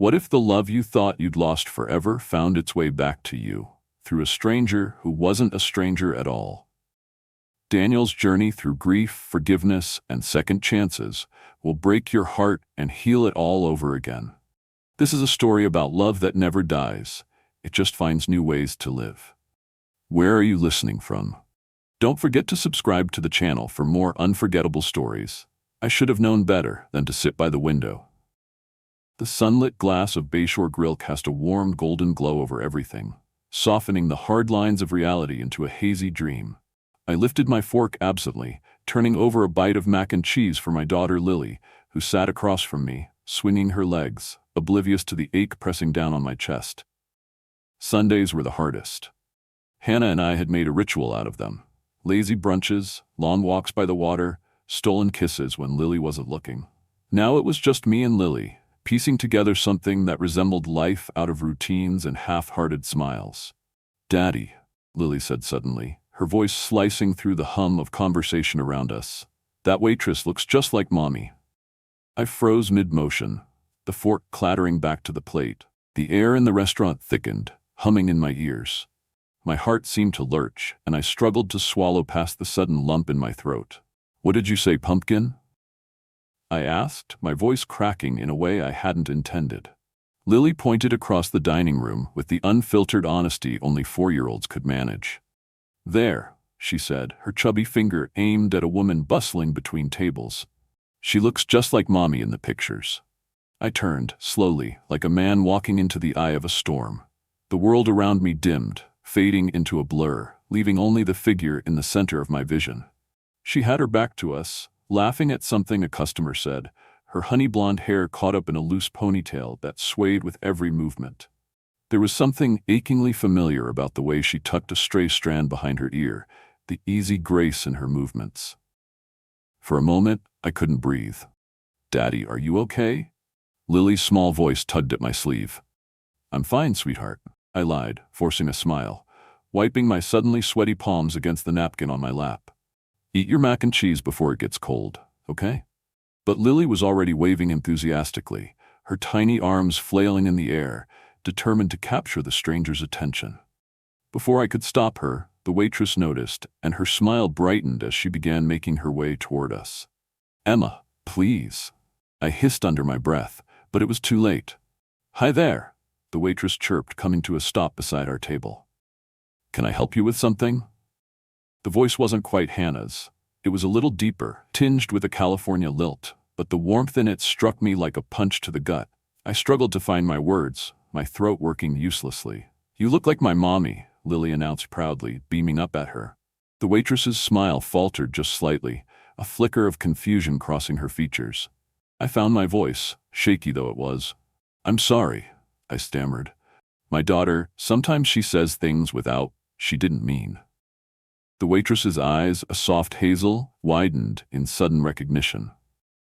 What if the love you thought you'd lost forever found its way back to you, through a stranger who wasn't a stranger at all? Daniel's journey through grief, forgiveness, and second chances will break your heart and heal it all over again. This is a story about love that never dies. It just finds new ways to live. Where are you listening from? Don't forget to subscribe to the channel for more unforgettable stories. I should have known better than to sit by the window. The sunlit glass of Bayshore Grill cast a warm golden glow over everything, softening the hard lines of reality into a hazy dream. I lifted my fork absently, turning over a bite of mac and cheese for my daughter Lily, who sat across from me, swinging her legs, oblivious to the ache pressing down on my chest. Sundays were the hardest. Hannah and I had made a ritual out of them. Lazy brunches, long walks by the water, stolen kisses when Lily wasn't looking. Now it was just me and Lily, piecing together something that resembled life out of routines and half-hearted smiles. "Daddy," Lily said suddenly, her voice slicing through the hum of conversation around us. "That waitress looks just like Mommy." I froze mid-motion, the fork clattering back to the plate. The air in the restaurant thickened, humming in my ears. My heart seemed to lurch, and I struggled to swallow past the sudden lump in my throat. "What did you say, pumpkin?" I asked, my voice cracking in a way I hadn't intended. Lily pointed across the dining room with the unfiltered honesty only 4-year-olds could manage. "There," she said, her chubby finger aimed at a woman bustling between tables. "She looks just like Mommy in the pictures." I turned, slowly, like a man walking into the eye of a storm. The world around me dimmed, fading into a blur, leaving only the figure in the center of my vision. She had her back to us, laughing at something a customer said, her honey blonde hair caught up in a loose ponytail that swayed with every movement. There was something achingly familiar about the way she tucked a stray strand behind her ear, the easy grace in her movements. For a moment, I couldn't breathe. "Daddy, are you okay?" Lily's small voice tugged at my sleeve. "I'm fine, sweetheart," I lied, forcing a smile, wiping my suddenly sweaty palms against the napkin on my lap. "Eat your mac and cheese before it gets cold, okay?" But Lily was already waving enthusiastically, her tiny arms flailing in the air, determined to capture the stranger's attention. Before I could stop her, the waitress noticed, and her smile brightened as she began making her way toward us. "Emma, please," I hissed under my breath, but it was too late. "Hi there," the waitress chirped, coming to a stop beside our table. "Can I help you with something?" The voice wasn't quite Hannah's. It was a little deeper, tinged with a California lilt, but the warmth in it struck me like a punch to the gut. I struggled to find my words, my throat working uselessly. "You look like my Mommy," Lily announced proudly, beaming up at her. The waitress's smile faltered just slightly, a flicker of confusion crossing her features. I found my voice, shaky though it was. "I'm sorry," I stammered. "My daughter, sometimes she says things she didn't mean." The waitress's eyes, a soft hazel, widened in sudden recognition.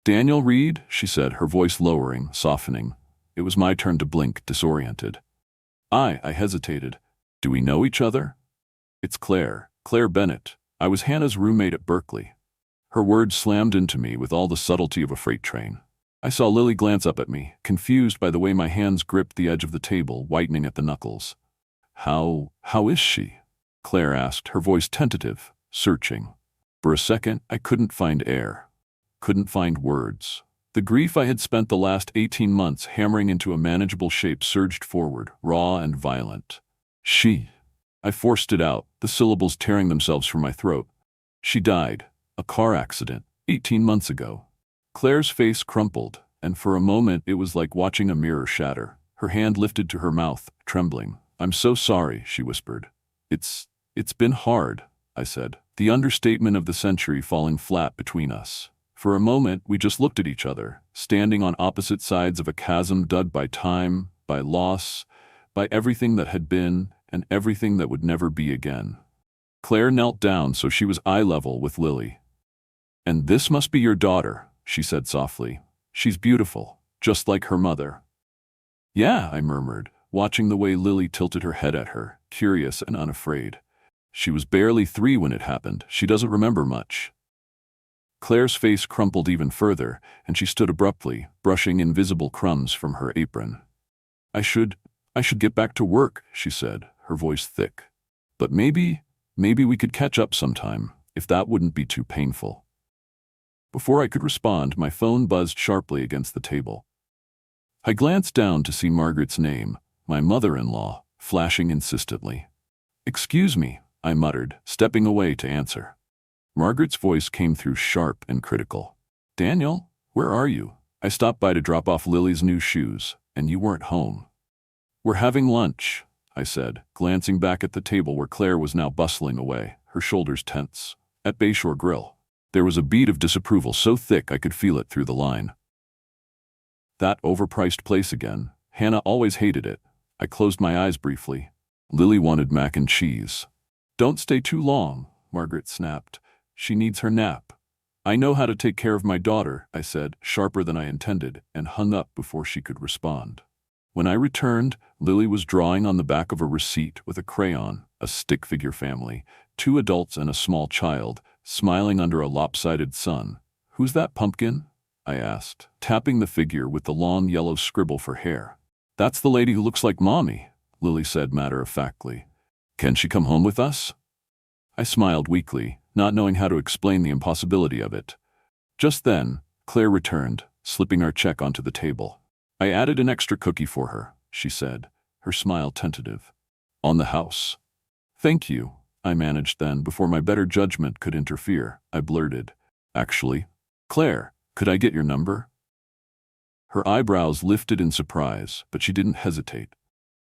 "Daniel Reed," she said, her voice lowering, softening. It was my turn to blink, disoriented. I hesitated. "Do we know each other?" "It's Claire Bennett. I was Hannah's roommate at Berkeley." Her words slammed into me with all the subtlety of a freight train. I saw Lily glance up at me, confused by the way my hands gripped the edge of the table, whitening at the knuckles. How is she?" Claire asked, her voice tentative, searching. For a second, I couldn't find air. Couldn't find words. The grief I had spent the last 18 months hammering into a manageable shape surged forward, raw and violent. "She." I forced it out, the syllables tearing themselves from my throat. "She died. A car accident. 18 months ago." Claire's face crumpled, and for a moment it was like watching a mirror shatter. Her hand lifted to her mouth, trembling. "I'm so sorry," she whispered. It's been hard," I said, the understatement of the century falling flat between us. For a moment, we just looked at each other, standing on opposite sides of a chasm dug by time, by loss, by everything that had been, and everything that would never be again. Claire knelt down so she was eye level with Lily. "And this must be your daughter," she said softly. "She's beautiful, just like her mother." "Yeah," I murmured, watching the way Lily tilted her head at her, curious and unafraid. "She was barely 3 when it happened. She doesn't remember much." Claire's face crumpled even further, and she stood abruptly, brushing invisible crumbs from her apron. I should get back to work, she said, her voice thick. But maybe we could catch up sometime, if that wouldn't be too painful. Before I could respond, my phone buzzed sharply against the table. I glanced down to see Margaret's name, my mother-in-law, flashing insistently. "Excuse me," I muttered, stepping away to answer. Margaret's voice came through sharp and critical. "Daniel, where are you? I stopped by to drop off Lily's new shoes, and you weren't home." "We're having lunch," I said, glancing back at the table where Claire was now bustling away, her shoulders tense. At Bayshore Grill. There was a bead of disapproval so thick I could feel it through the line. That overpriced place again. Hannah always hated it. I closed my eyes briefly. Lily wanted mac and cheese. "Don't stay too long," Margaret snapped. "She needs her nap." "I know how to take care of my daughter," I said, sharper than I intended, and hung up before she could respond. When I returned, Lily was drawing on the back of a receipt with a crayon, a stick figure family, 2 adults and a small child, smiling under a lopsided sun. "Who's that pumpkin?" I asked, tapping the figure with the long yellow scribble for hair. "That's the lady who looks like Mommy," Lily said matter-of-factly. "Can she come home with us?" I smiled weakly, not knowing how to explain the impossibility of it. Just then, Claire returned, slipping our check onto the table. "I added an extra cookie for her," she said, her smile tentative. "On the house." "Thank you," I managed then, before my better judgment could interfere. I blurted, "Actually, Claire, could I get your number?" Her eyebrows lifted in surprise, but she didn't hesitate.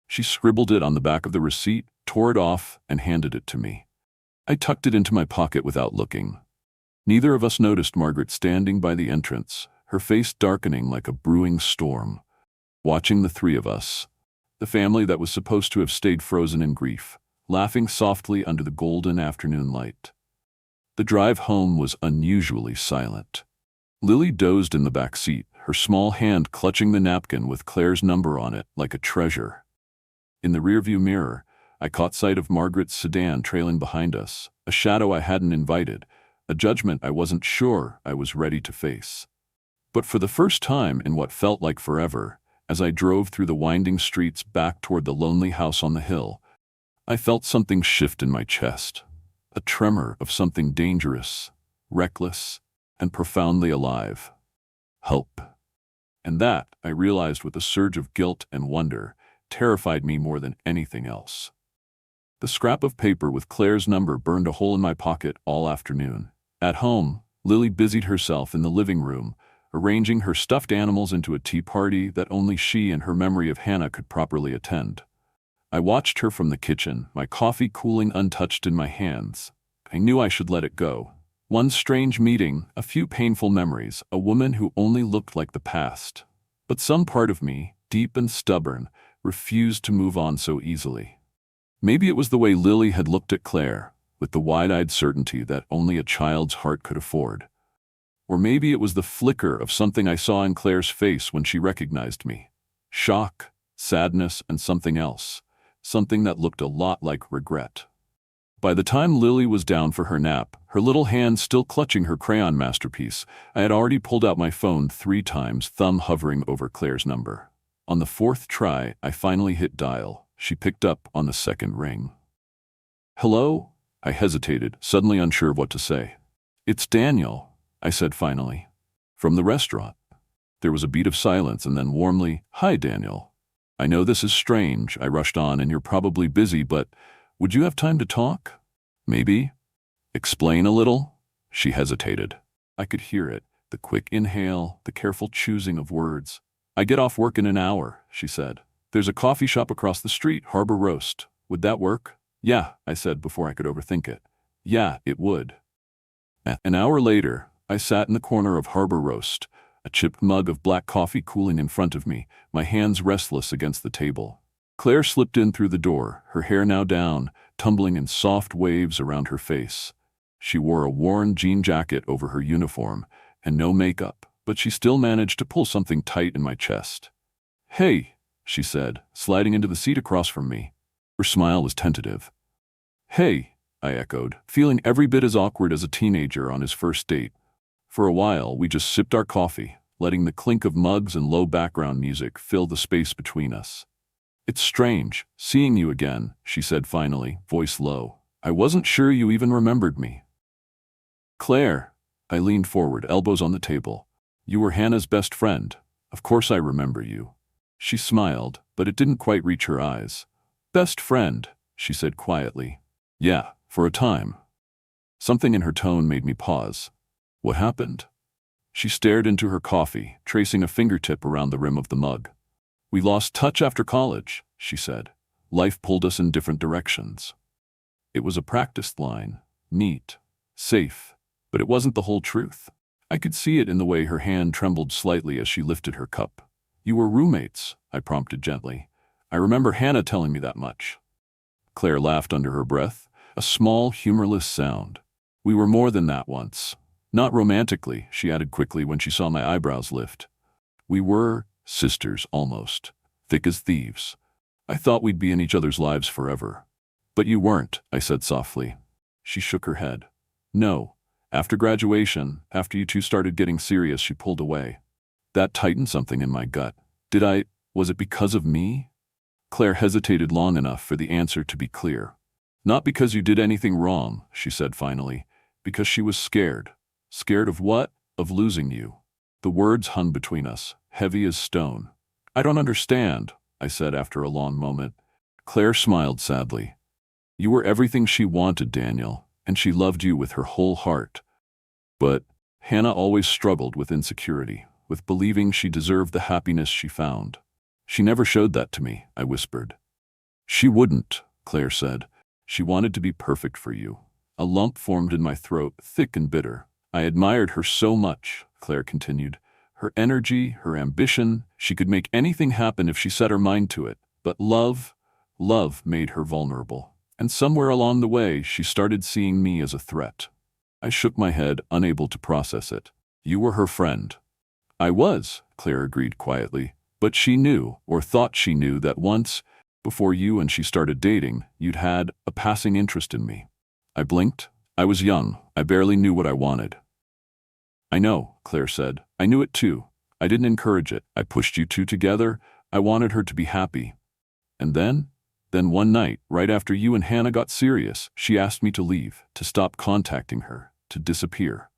She scribbled it on the back of the receipt, tore it off, and handed it to me. I tucked it into my pocket without looking. Neither of us noticed Margaret standing by the entrance, her face darkening like a brewing storm, watching the 3 of us, the family that was supposed to have stayed frozen in grief, laughing softly under the golden afternoon light. The drive home was unusually silent. Lily dozed in the back seat, her small hand clutching the napkin with Claire's number on it like a treasure. In the rearview mirror, I caught sight of Margaret's sedan trailing behind us, a shadow I hadn't invited, a judgment I wasn't sure I was ready to face. But for the first time in what felt like forever, as I drove through the winding streets back toward the lonely house on the hill, I felt something shift in my chest, a tremor of something dangerous, reckless, and profoundly alive. Help. And that, I realized with a surge of guilt and wonder, terrified me more than anything else. The scrap of paper with Claire's number burned a hole in my pocket all afternoon. At home, Lily busied herself in the living room, arranging her stuffed animals into a tea party that only she and her memory of Hannah could properly attend. I watched her from the kitchen, my coffee cooling untouched in my hands. I knew I should let it go. One strange meeting, a few painful memories, a woman who only looked like the past. But some part of me, deep and stubborn, refused to move on so easily. Maybe it was the way Lily had looked at Claire, with the wide-eyed certainty that only a child's heart could afford. Or maybe it was the flicker of something I saw in Claire's face when she recognized me. Shock, sadness, and something else. Something that looked a lot like regret. By the time Lily was down for her nap, her little hand still clutching her crayon masterpiece, I had already pulled out my phone 3 times, thumb hovering over Claire's number. On the 4th try, I finally hit dial. She picked up on the 2nd ring. "Hello?" I hesitated, suddenly unsure of what to say. "It's Daniel," I said finally. "From the restaurant." There was a beat of silence and then warmly, "Hi, Daniel. I know this is strange," I rushed on, "and you're probably busy, but would you have time to talk? Maybe? Explain a little?" She hesitated. I could hear it, the quick inhale, the careful choosing of words. "I get off work in an hour," she said. "There's a coffee shop across the street, Harbor Roast. Would that work?" "Yeah," I said before I could overthink it. Yeah, it would. An hour later, I sat in the corner of Harbor Roast, a chipped mug of black coffee cooling in front of me, my hands restless against the table. Claire slipped in through the door, her hair now down, tumbling in soft waves around her face. She wore a worn jean jacket over her uniform, and no makeup, but she still managed to pull something tight in my chest. "Hey," she said, sliding into the seat across from me. Her smile was tentative. "Hey," I echoed, feeling every bit as awkward as a teenager on his first date. For a while, we just sipped our coffee, letting the clink of mugs and low background music fill the space between us. It's strange, seeing you again, she said finally, voice low. I wasn't sure you even remembered me. Claire. I leaned forward, elbows on the table. You were Hannah's best friend. Of course I remember you. She smiled, but it didn't quite reach her eyes. Best friend, she said quietly. Yeah, for a time. Something in her tone made me pause. What happened? She stared into her coffee, tracing a fingertip around the rim of the mug. We lost touch after college, she said. Life pulled us in different directions. It was a practiced line, neat, safe, but it wasn't the whole truth. I could see it in the way her hand trembled slightly as she lifted her cup. You were roommates, I prompted gently. I remember Hannah telling me that much. Claire laughed under her breath, a small, humorless sound. We were more than that once. Not romantically, she added quickly when she saw my eyebrows lift. We were sisters, almost. Thick as thieves. I thought we'd be in each other's lives forever. But you weren't, I said softly. She shook her head. No. After graduation, after you two started getting serious, she pulled away. That tightened something in my gut. Was it because of me? Claire hesitated long enough for the answer to be clear. Not because you did anything wrong, she said finally. Because she was scared. Scared of what? Of losing you. The words hung between us, heavy as stone. I don't understand, I said after a long moment. Claire smiled sadly. You were everything she wanted, Daniel, and she loved you with her whole heart. But Hannah always struggled with insecurity, with believing she deserved the happiness she found. She never showed that to me, I whispered. She wouldn't, Claire said. She wanted to be perfect for you. A lump formed in my throat, thick and bitter. I admired her so much, Claire continued. Her energy, her ambition, she could make anything happen if she set her mind to it. But love made her vulnerable. And somewhere along the way, she started seeing me as a threat. I shook my head, unable to process it. You were her friend. I was, Claire agreed quietly. But she knew, or thought she knew, that once, before you and she started dating, you'd had a passing interest in me. I blinked. I was young. I barely knew what I wanted. I know, Claire said. I knew it too. I didn't encourage it. I pushed you two together. I wanted her to be happy. And then one night, right after you and Hannah got serious, she asked me to leave, to stop contacting her, to disappear.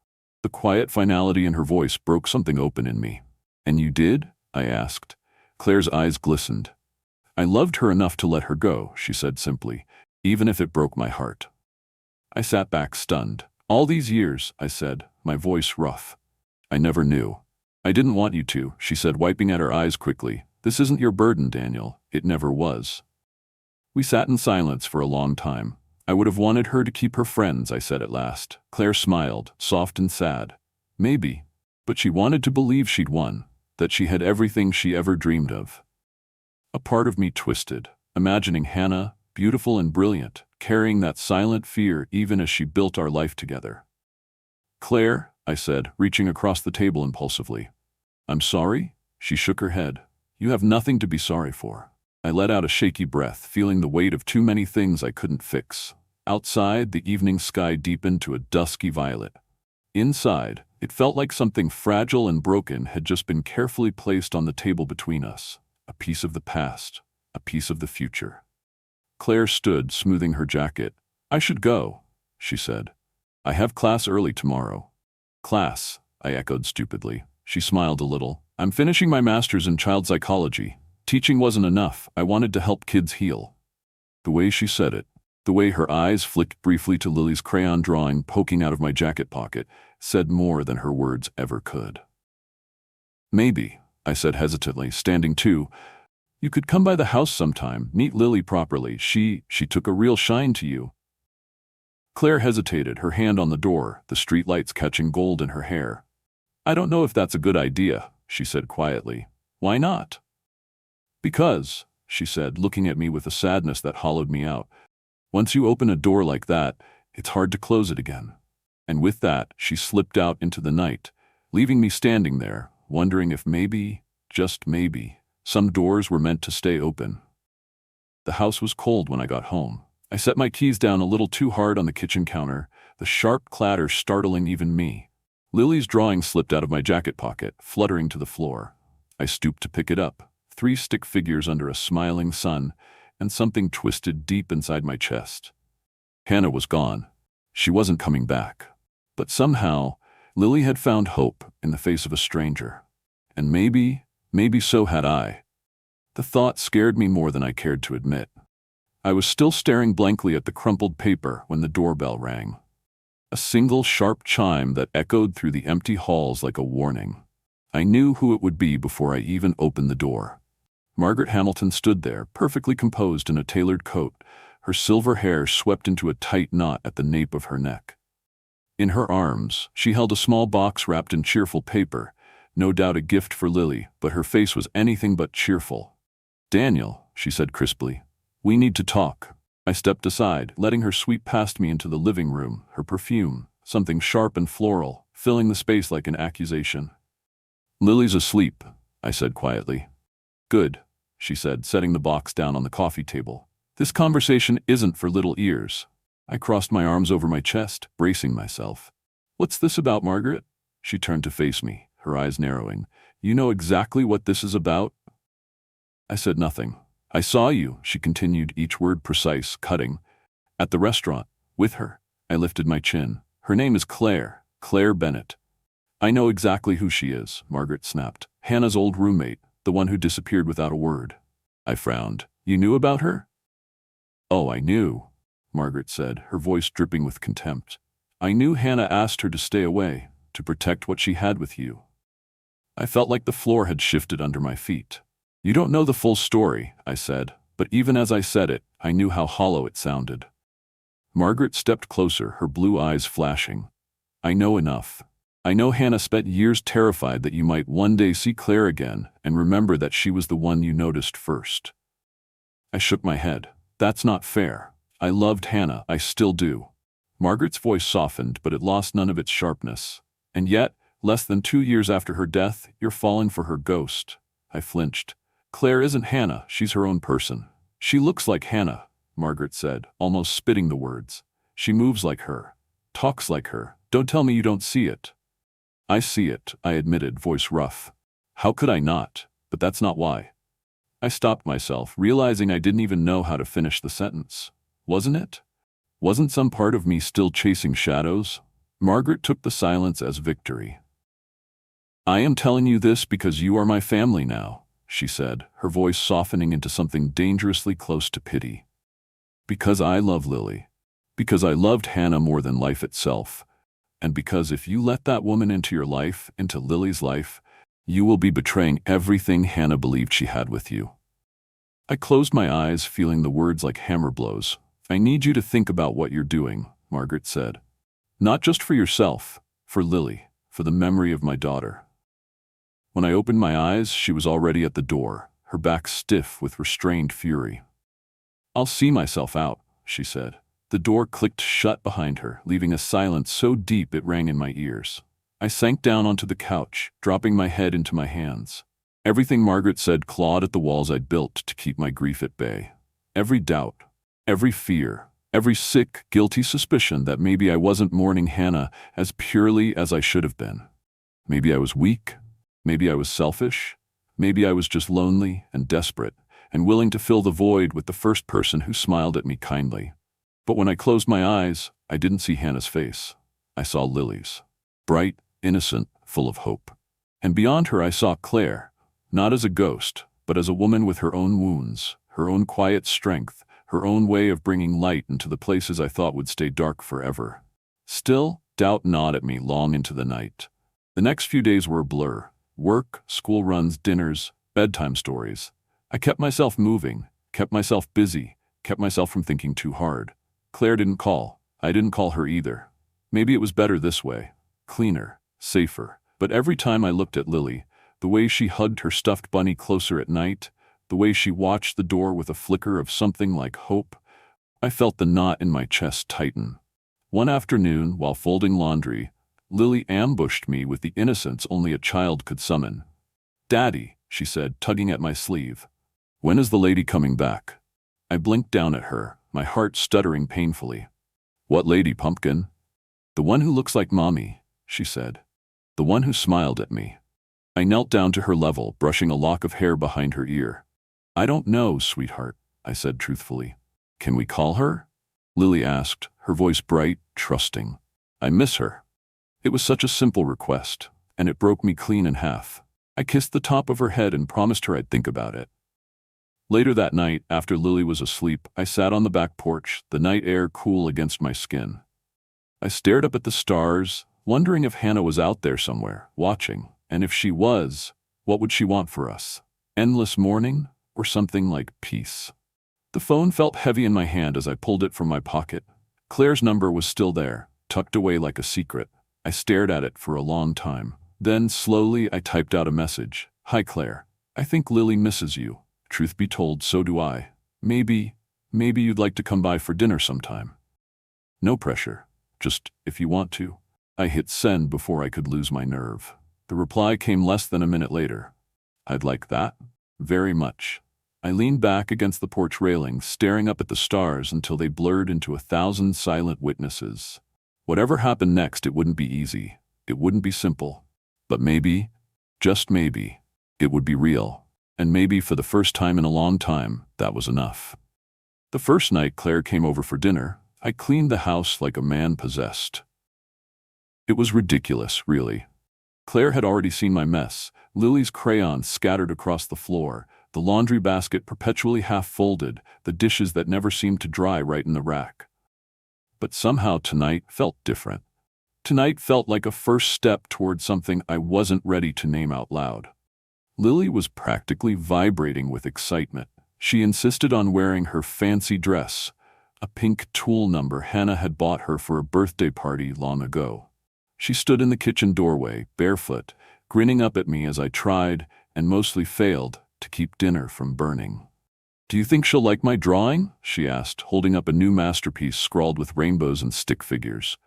The quiet finality in her voice broke something open in me. And you did? I asked. Claire's eyes glistened. I loved her enough to let her go, she said simply, even if it broke my heart. I sat back stunned. All these years, I said, my voice rough. I never knew. I didn't want you to, she said, wiping at her eyes quickly. This isn't your burden, Daniel. It never was. We sat in silence for a long time. I would have wanted her to keep her friends, I said at last. Claire smiled, soft and sad. Maybe. But she wanted to believe she'd won, that she had everything she ever dreamed of. A part of me twisted, imagining Hannah, beautiful and brilliant, carrying that silent fear even as she built our life together. Claire, I said, reaching across the table impulsively. I'm sorry? She shook her head. You have nothing to be sorry for. I let out a shaky breath, feeling the weight of too many things I couldn't fix. Outside, the evening sky deepened to a dusky violet. Inside, it felt like something fragile and broken had just been carefully placed on the table between us. A piece of the past, a piece of the future. Claire stood, smoothing her jacket. I should go, she said. I have class early tomorrow. Class, I echoed stupidly. She smiled a little. I'm finishing my master's in child psychology. Teaching wasn't enough. I wanted to help kids heal. The way she said it, the way her eyes flicked briefly to Lily's crayon drawing poking out of my jacket pocket, said more than her words ever could. Maybe, I said hesitantly, standing too. You could come by the house sometime, meet Lily properly. She took a real shine to you. Claire hesitated, her hand on the door, the streetlights catching gold in her hair. I don't know if that's a good idea, she said quietly. Why not? Because, she said, looking at me with a sadness that hollowed me out. Once you open a door like that, it's hard to close it again. And with that, she slipped out into the night, leaving me standing there, wondering if maybe, just maybe, some doors were meant to stay open. The house was cold when I got home. I set my keys down a little too hard on the kitchen counter, the sharp clatter startling even me. Lily's drawing slipped out of my jacket pocket, fluttering to the floor. I stooped to pick it up, three stick figures under a smiling sun, and something twisted deep inside my chest. Hannah was gone. She wasn't coming back. But somehow, Lily had found hope in the face of a stranger. And maybe so had I. The thought scared me more than I cared to admit. I was still staring blankly at the crumpled paper when the doorbell rang. A single sharp chime that echoed through the empty halls like a warning. I knew who it would be before I even opened the door. Margaret Hamilton stood there, perfectly composed in a tailored coat, her silver hair swept into a tight knot at the nape of her neck. In her arms, she held a small box wrapped in cheerful paper, no doubt a gift for Lily, but her face was anything but cheerful. "Daniel," she said crisply, "we need to talk." I stepped aside, letting her sweep past me into the living room, her perfume, something sharp and floral, filling the space like an accusation. "Lily's asleep," I said quietly. "Good," she said, setting the box down on the coffee table. "This conversation isn't for little ears." I crossed my arms over my chest, bracing myself. "What's this about, Margaret?" She turned to face me, her eyes narrowing. "You know exactly what this is about?" I said nothing. "I saw you," she continued, each word precise, cutting. "At the restaurant, with her." I lifted my chin. "Her name is Claire Bennett." "I know exactly who she is," Margaret snapped. "Hannah's old roommate, the one who disappeared without a word." I frowned. "You knew about her?" "Oh, I knew," Margaret said, her voice dripping with contempt. "I knew Hannah asked her to stay away, to protect what she had with you." I felt like the floor had shifted under my feet. "You don't know the full story," I said, but even as I said it, I knew how hollow it sounded. Margaret stepped closer, her blue eyes flashing. "I know enough. I know Hannah spent years terrified that you might one day see Claire again and remember that she was the one you noticed first." I shook my head. "That's not fair. I loved Hannah, I still do." Margaret's voice softened, but it lost none of its sharpness. "And yet, less than 2 years after her death, you're falling for her ghost." I flinched. "Claire isn't Hannah, she's her own person." "She looks like Hannah," Margaret said, almost spitting the words. "She moves like her, talks like her. Don't tell me you don't see it." "I see it," I admitted, voice rough. "How could I not? But that's not why." I stopped myself, realizing I didn't even know how to finish the sentence. Wasn't it? Wasn't some part of me still chasing shadows? Margaret took the silence as victory. "I am telling you this because you are my family now," she said, her voice softening into something dangerously close to pity. "Because I love Lily. Because I loved Hannah more than life itself. And because if you let that woman into your life, into Lily's life, you will be betraying everything Hannah believed she had with you." I closed my eyes, feeling the words like hammer blows. "I need you to think about what you're doing," Margaret said. "Not just for yourself, for Lily, for the memory of my daughter." When I opened my eyes, she was already at the door, her back stiff with restrained fury. "I'll see myself out," she said. The door clicked shut behind her, leaving a silence so deep it rang in my ears. I sank down onto the couch, dropping my head into my hands. Everything Margaret said clawed at the walls I'd built to keep my grief at bay. Every doubt, every fear, every sick, guilty suspicion that maybe I wasn't mourning Hannah as purely as I should have been. Maybe I was weak. Maybe I was selfish. Maybe I was just lonely and desperate and willing to fill the void with the first person who smiled at me kindly. But when I closed my eyes, I didn't see Hannah's face. I saw Lily's. Bright, innocent, full of hope. And beyond her I saw Claire, not as a ghost, but as a woman with her own wounds, her own quiet strength, her own way of bringing light into the places I thought would stay dark forever. Still, doubt gnawed at me long into the night. The next few days were a blur. Work, school runs, dinners, bedtime stories. I kept myself moving, kept myself busy, kept myself from thinking too hard. Claire didn't call. I didn't call her either. Maybe it was better this way. Cleaner, safer. But every time I looked at Lily, the way she hugged her stuffed bunny closer at night, the way she watched the door with a flicker of something like hope, I felt the knot in my chest tighten. One afternoon, while folding laundry, Lily ambushed me with the innocence only a child could summon. "Daddy," she said, tugging at my sleeve. "When is the lady coming back?" I blinked down at her, my heart stuttering painfully. "What lady, Pumpkin?" "The one who looks like Mommy," she said. "The one who smiled at me." I knelt down to her level, brushing a lock of hair behind her ear. "I don't know, sweetheart," I said truthfully. "Can we call her?" Lily asked, her voice bright, trusting. "I miss her." It was such a simple request, and it broke me clean in half. I kissed the top of her head and promised her I'd think about it. Later that night, after Lily was asleep, I sat on the back porch, the night air cool against my skin. I stared up at the stars, wondering if Hannah was out there somewhere, watching, and if she was, what would she want for us? Endless mourning, or something like peace? The phone felt heavy in my hand as I pulled it from my pocket. Claire's number was still there, tucked away like a secret. I stared at it for a long time. Then, slowly, I typed out a message. "Hi, Claire. I think Lily misses you. Truth be told, so do I. Maybe you'd like to come by for dinner sometime. No pressure. Just if you want to." I hit send before I could lose my nerve. The reply came less than a minute later. "I'd like that. Very much." I leaned back against the porch railing, staring up at the stars until they blurred into 1,000 silent witnesses. Whatever happened next, it wouldn't be easy. It wouldn't be simple. But maybe, just maybe, it would be real. And maybe for the first time in a long time, that was enough. The first night Claire came over for dinner, I cleaned the house like a man possessed. It was ridiculous, really. Claire had already seen my mess, Lily's crayons scattered across the floor, the laundry basket perpetually half-folded, the dishes that never seemed to dry right in the rack. But somehow tonight felt different. Tonight felt like a first step toward something I wasn't ready to name out loud. Lily was practically vibrating with excitement. She insisted on wearing her fancy dress, a pink tulle number Hannah had bought her for a birthday party long ago. She stood in the kitchen doorway, barefoot, grinning up at me as I tried, and mostly failed, to keep dinner from burning. "Do you think she'll like my drawing?" she asked, holding up a new masterpiece scrawled with rainbows and stick figures.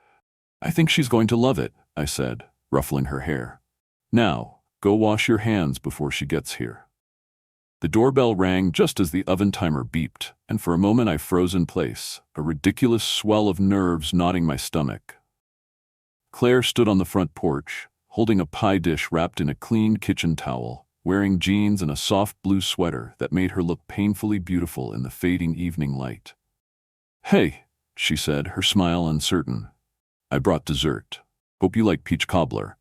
"I think she's going to love it," I said, ruffling her hair. "Now, go wash your hands before she gets here." The doorbell rang just as the oven timer beeped, and for a moment I froze in place, a ridiculous swell of nerves knotting my stomach. Claire stood on the front porch, holding a pie dish wrapped in a clean kitchen towel, wearing jeans and a soft blue sweater that made her look painfully beautiful in the fading evening light. "Hey," she said, her smile uncertain. "I brought dessert. Hope you like peach cobbler."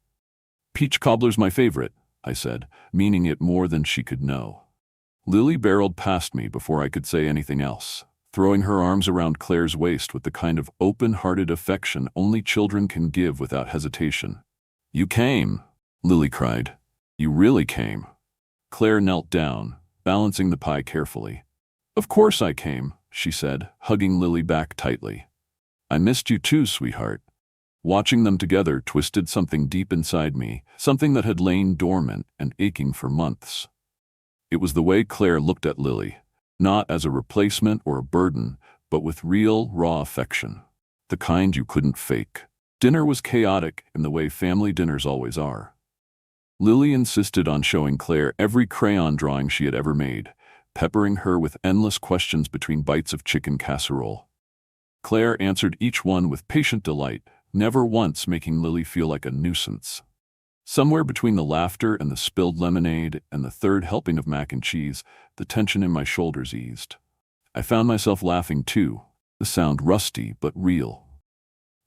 "Peach cobbler's my favorite," I said, meaning it more than she could know. Lily barreled past me before I could say anything else, throwing her arms around Claire's waist with the kind of open-hearted affection only children can give without hesitation. "You came," Lily cried. "You really came." Claire knelt down, balancing the pie carefully. "Of course I came," she said, hugging Lily back tightly. "I missed you too, sweetheart." Watching them together twisted something deep inside me, something that had lain dormant and aching for months. It was the way Claire looked at Lily, not as a replacement or a burden, but with real, raw affection. The kind you couldn't fake. Dinner was chaotic in the way family dinners always are. Lily insisted on showing Claire every crayon drawing she had ever made, peppering her with endless questions between bites of chicken casserole. Claire answered each one with patient delight, never once making Lily feel like a nuisance. Somewhere between the laughter and the spilled lemonade and the third helping of mac and cheese, the tension in my shoulders eased. I found myself laughing too, the sound rusty but real.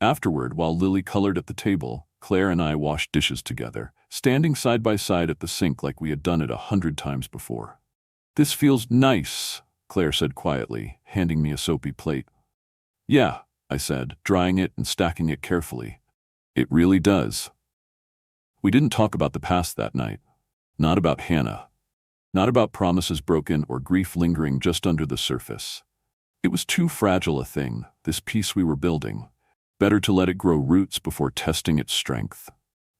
Afterward, while Lily colored at the table, Claire and I washed dishes together, standing side by side at the sink like we had done it 100 times before. "This feels nice," Claire said quietly, handing me a soapy plate. "Yeah," I said, drying it and stacking it carefully. "It really does." We didn't talk about the past that night. Not about Hannah. Not about promises broken or grief lingering just under the surface. It was too fragile a thing, this peace we were building. Better to let it grow roots before testing its strength.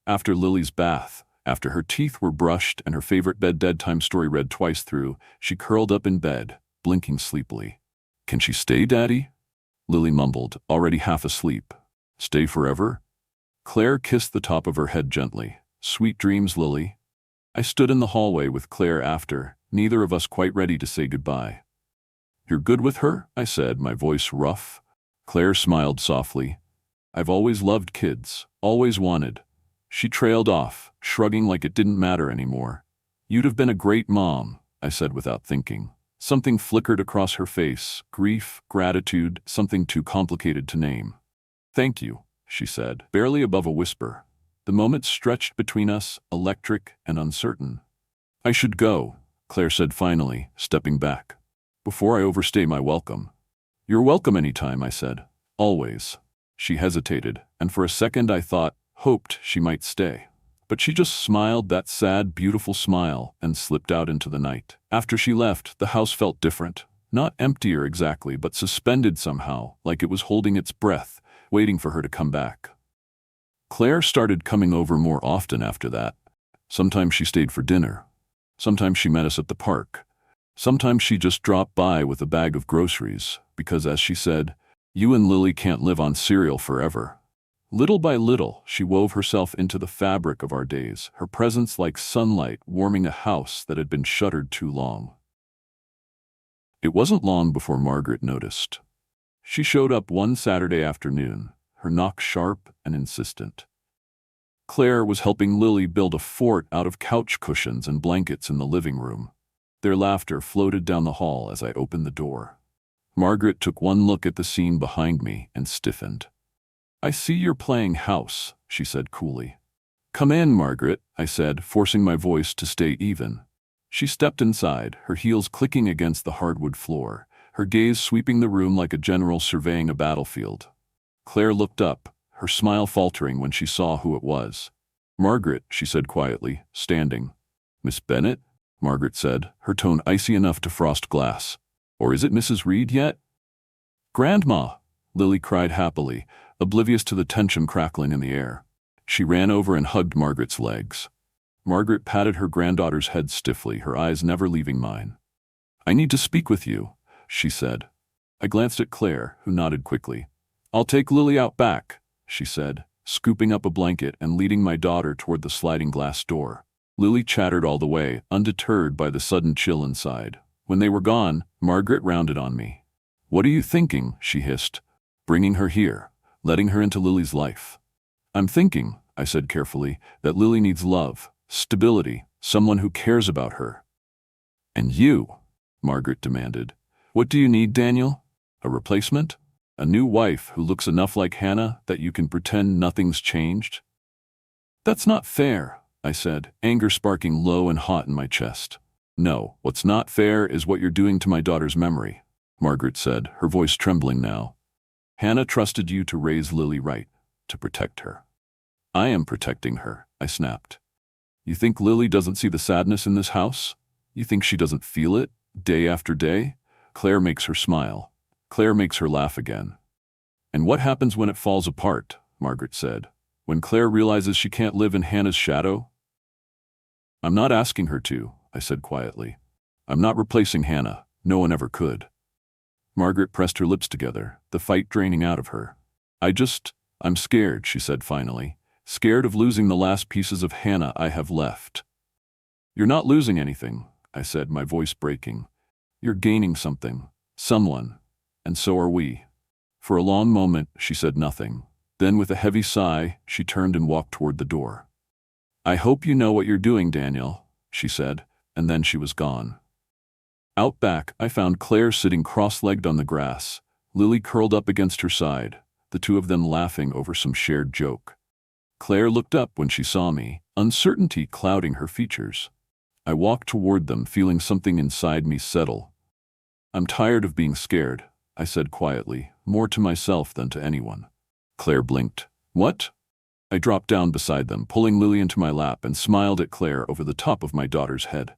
After Lily's bath, after her teeth were brushed and her favorite bedtime story read twice through, she curled up in bed, blinking sleepily. "Can she stay, Daddy?" Lily mumbled, already half asleep. "Stay forever?" Claire kissed the top of her head gently. "Sweet dreams, Lily." I stood in the hallway with Claire after, neither of us quite ready to say goodbye. "You're good with her?" I said, my voice rough. Claire smiled softly. "I've always loved kids, always wanted. She trailed off, shrugging like it didn't matter anymore. "You'd have been a great mom," I said without thinking. Something flickered across her face, grief, gratitude, something too complicated to name. "Thank you," she said, barely above a whisper. The moment stretched between us, electric and uncertain. "I should go," Claire said finally, stepping back. "Before I overstay my welcome." "You're welcome anytime," I said. "Always." She hesitated, and for a second I hoped she might stay. But she just smiled that sad, beautiful smile and slipped out into the night. After she left, the house felt different. Not emptier exactly, but suspended somehow, like it was holding its breath, waiting for her to come back. Claire started coming over more often after that. Sometimes she stayed for dinner. Sometimes she met us at the park. Sometimes she just dropped by with a bag of groceries, because as she said, "You and Lily can't live on cereal forever." Little by little, she wove herself into the fabric of our days, her presence like sunlight warming a house that had been shuttered too long. It wasn't long before Margaret noticed. She showed up one Saturday afternoon, her knock sharp and insistent. Claire was helping Lily build a fort out of couch cushions and blankets in the living room. Their laughter floated down the hall as I opened the door. Margaret took one look at the scene behind me and stiffened. "I see you're playing house," she said coolly. "Come in, Margaret," I said, forcing my voice to stay even. She stepped inside, her heels clicking against the hardwood floor, her gaze sweeping the room like a general surveying a battlefield. Claire looked up, her smile faltering when she saw who it was. "Margaret," she said quietly, standing. "Miss Bennet?" Margaret said, her tone icy enough to frost glass. "Or is it Mrs. Reed yet?" "Grandma!" Lily cried happily, oblivious to the tension crackling in the air. She ran over and hugged Margaret's legs. Margaret patted her granddaughter's head stiffly, her eyes never leaving mine. "I need to speak with you," she said. I glanced at Claire, who nodded quickly. "I'll take Lily out back," she said, scooping up a blanket and leading my daughter toward the sliding glass door. Lily chattered all the way, undeterred by the sudden chill inside. When they were gone, Margaret rounded on me. "What are you thinking?" she hissed. "Bringing her here, letting her into Lily's life." "I'm thinking," I said carefully, "that Lily needs love, stability, someone who cares about her." "And you?" Margaret demanded. "What do you need, Daniel? A replacement? A new wife who looks enough like Hannah that you can pretend nothing's changed?" "That's not fair," I said, anger sparking low and hot in my chest. "No, what's not fair is what you're doing to my daughter's memory," Margaret said, her voice trembling now. "Hannah trusted you to raise Lily right, to protect her." "I am protecting her," I snapped. "You think Lily doesn't see the sadness in this house? You think she doesn't feel it, day after day?" Claire makes her smile. Claire makes her laugh again. "And what happens when it falls apart?" Margaret said. "When Claire realizes she can't live in Hannah's shadow?" "I'm not asking her to," I said quietly. "I'm not replacing Hannah. No one ever could." Margaret pressed her lips together, the fight draining out of her. I'm scared," she said finally. "Scared of losing the last pieces of Hannah I have left." "You're not losing anything," I said, my voice breaking. "You're gaining something, someone, and so are we." For a long moment, she said nothing. Then with a heavy sigh, she turned and walked toward the door. "I hope you know what you're doing, Daniel," she said, and then she was gone. Out back, I found Claire sitting cross-legged on the grass, Lily curled up against her side, the two of them laughing over some shared joke. Claire looked up when she saw me, uncertainty clouding her features. I walked toward them, feeling something inside me settle. "I'm tired of being scared," I said quietly, more to myself than to anyone. Claire blinked. "What?" I dropped down beside them, pulling Lily into my lap, and smiled at Claire over the top of my daughter's head.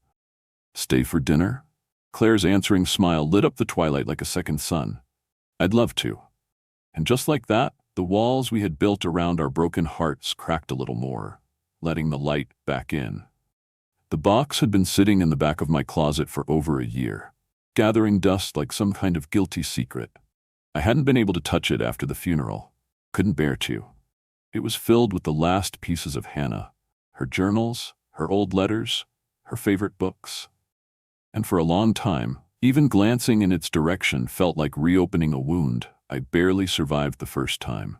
"Stay for dinner?" Claire's answering smile lit up the twilight like a second sun. "I'd love to." And just like that, the walls we had built around our broken hearts cracked a little more, letting the light back in. The box had been sitting in the back of my closet for over a year, gathering dust like some kind of guilty secret. I hadn't been able to touch it after the funeral. Couldn't bear to. It was filled with the last pieces of Hannah, her journals, her old letters, her favorite books. And for a long time, even glancing in its direction felt like reopening a wound I barely survived the first time.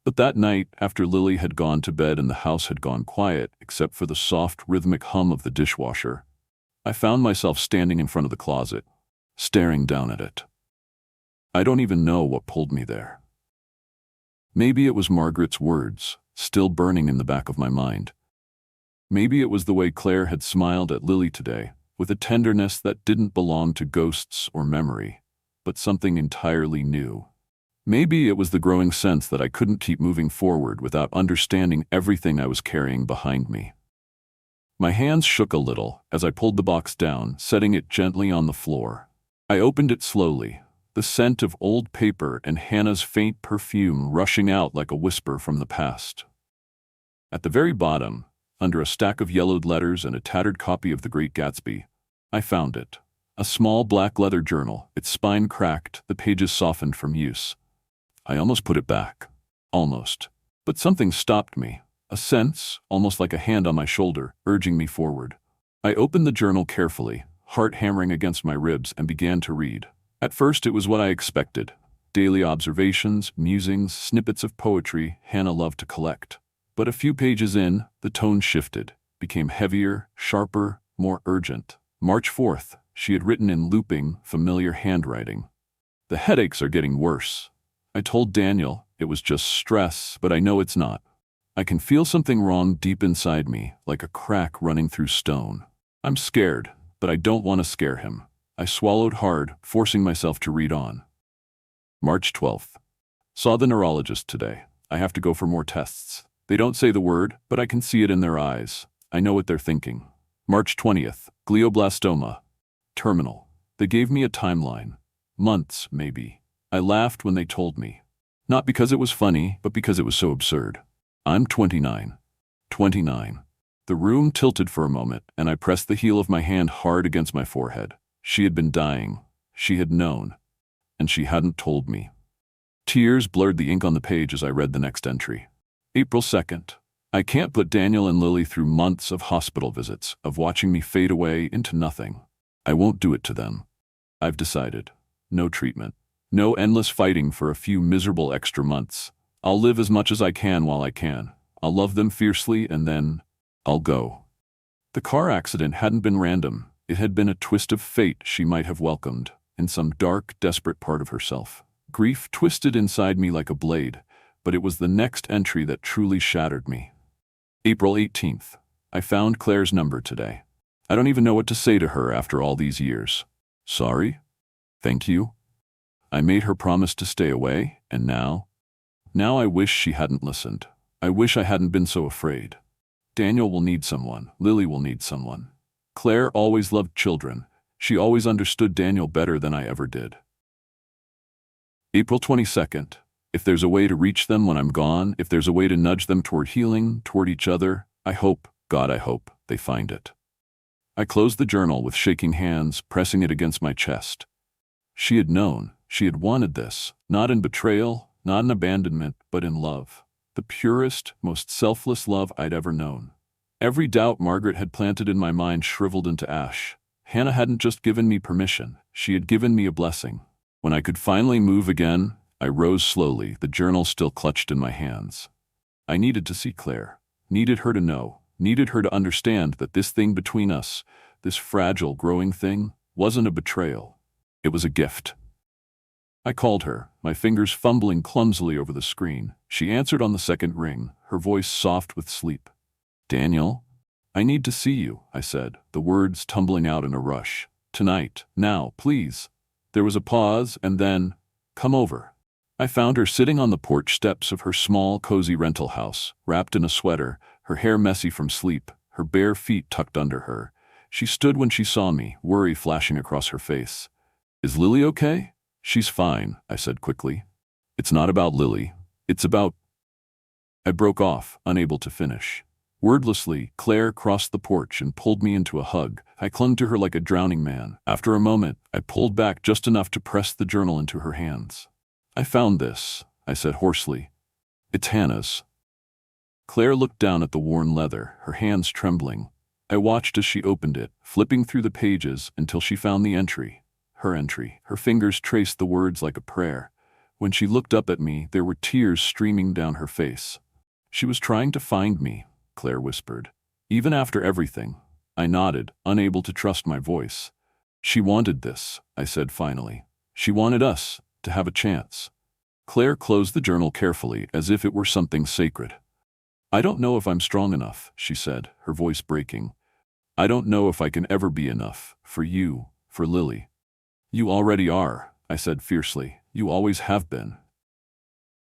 But that night, after Lily had gone to bed and the house had gone quiet, except for the soft, rhythmic hum of the dishwasher, I found myself standing in front of the closet, staring down at it. I don't even know what pulled me there. Maybe it was Margaret's words, still burning in the back of my mind. Maybe it was the way Claire had smiled at Lily today, with a tenderness that didn't belong to ghosts or memory, but something entirely new. Maybe it was the growing sense that I couldn't keep moving forward without understanding everything I was carrying behind me. My hands shook a little as I pulled the box down, setting it gently on the floor. I opened it slowly, the scent of old paper and Hannah's faint perfume rushing out like a whisper from the past. At the very bottom, under a stack of yellowed letters and a tattered copy of The Great Gatsby, I found it. A small black leather journal, its spine cracked, the pages softened from use. I almost put it back. Almost. But something stopped me. A sense, almost like a hand on my shoulder, urging me forward. I opened the journal carefully, heart hammering against my ribs, and began to read. At first it was what I expected. Daily observations, musings, snippets of poetry Hannah loved to collect. But a few pages in, the tone shifted, became heavier, sharper, more urgent. March 4th, she had written in looping, familiar handwriting. The headaches are getting worse. I told Daniel it was just stress, but I know it's not. I can feel something wrong deep inside me, like a crack running through stone. I'm scared, but I don't want to scare him. I swallowed hard, forcing myself to read on. March 12th. Saw the neurologist today. I have to go for more tests. They don't say the word, but I can see it in their eyes. I know what they're thinking. March 20th. Glioblastoma. Terminal. They gave me a timeline. Months, maybe. I laughed when they told me. Not because it was funny, but because it was so absurd. I'm 29. 29. The room tilted for a moment, and I pressed the heel of my hand hard against my forehead. She had been dying. She had known. And she hadn't told me. Tears blurred the ink on the page as I read the next entry. April 2nd. I can't put Daniel and Lily through months of hospital visits, of watching me fade away into nothing. I won't do it to them. I've decided. No treatment. No endless fighting for a few miserable extra months. I'll live as much as I can while I can. I'll love them fiercely, and then I'll go. The car accident hadn't been random. It had been a twist of fate she might have welcomed, in some dark, desperate part of herself. Grief twisted inside me like a blade, but it was the next entry that truly shattered me. April 18th. I found Claire's number today. I don't even know what to say to her after all these years. Sorry? Thank you? I made her promise to stay away, and now I wish she hadn't listened. I wish I hadn't been so afraid. Daniel will need someone. Lily will need someone. Claire always loved children. She always understood Daniel better than I ever did. April 22nd. If there's a way to reach them when I'm gone, if there's a way to nudge them toward healing, toward each other, I hope, God, I hope, they find it. I closed the journal with shaking hands, pressing it against my chest. She had known. She had wanted this, not in betrayal, not in abandonment, but in love. The purest, most selfless love I'd ever known. Every doubt Margaret had planted in my mind shriveled into ash. Hannah hadn't just given me permission, she had given me a blessing. When I could finally move again, I rose slowly, the journal still clutched in my hands. I needed to see Claire, needed her to know, needed her to understand that this thing between us, this fragile, growing thing, wasn't a betrayal. It was a gift. I called her, my fingers fumbling clumsily over the screen. She answered on the second ring, her voice soft with sleep. Daniel? I need to see you, I said, the words tumbling out in a rush. Tonight, now, please. There was a pause, and then, come over. I found her sitting on the porch steps of her small, cozy rental house, wrapped in a sweater, her hair messy from sleep, her bare feet tucked under her. She stood when she saw me, worry flashing across her face. Is Lily okay? She's fine, I said quickly. It's not about Lily. It's about... I broke off, unable to finish. Wordlessly, Claire crossed the porch and pulled me into a hug. I clung to her like a drowning man. After a moment, I pulled back just enough to press the journal into her hands. I found this, I said hoarsely. It's Hannah's. Claire looked down at the worn leather, her hands trembling. I watched as she opened it, flipping through the pages until she found the entry. Her entry. Her fingers traced the words like a prayer. When she looked up at me, there were tears streaming down her face. She was trying to find me, Claire whispered. Even after everything. I nodded, unable to trust my voice. She wanted this, I said finally. She wanted us to have a chance. Claire closed the journal carefully, as if it were something sacred. I don't know if I'm strong enough, she said, her voice breaking. I don't know if I can ever be enough, for you, for Lily. You already are, I said fiercely. You always have been.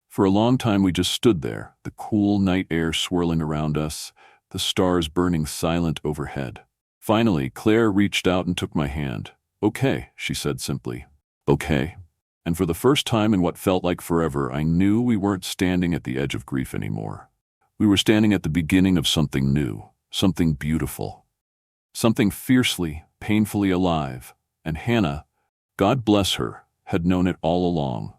For a long time we just stood there, the cool night air swirling around us, the stars burning silent overhead. Finally, Claire reached out and took my hand. Okay, she said simply. Okay. And for the first time in what felt like forever, I knew we weren't standing at the edge of grief anymore. We were standing at the beginning of something new, something beautiful, something fiercely, painfully alive. And Hannah, God bless her, had known it all along.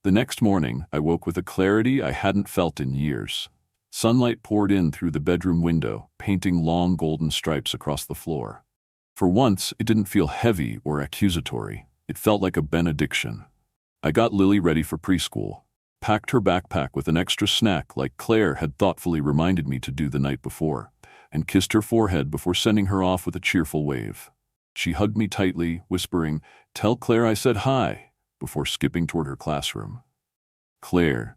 The next morning, I woke with a clarity I hadn't felt in years. Sunlight poured in through the bedroom window, painting long golden stripes across the floor. For once, it didn't feel heavy or accusatory. It felt like a benediction. I got Lily ready for preschool, packed her backpack with an extra snack like Claire had thoughtfully reminded me to do the night before, and kissed her forehead before sending her off with a cheerful wave. She hugged me tightly, whispering, "Tell Claire I said hi," before skipping toward her classroom. Claire.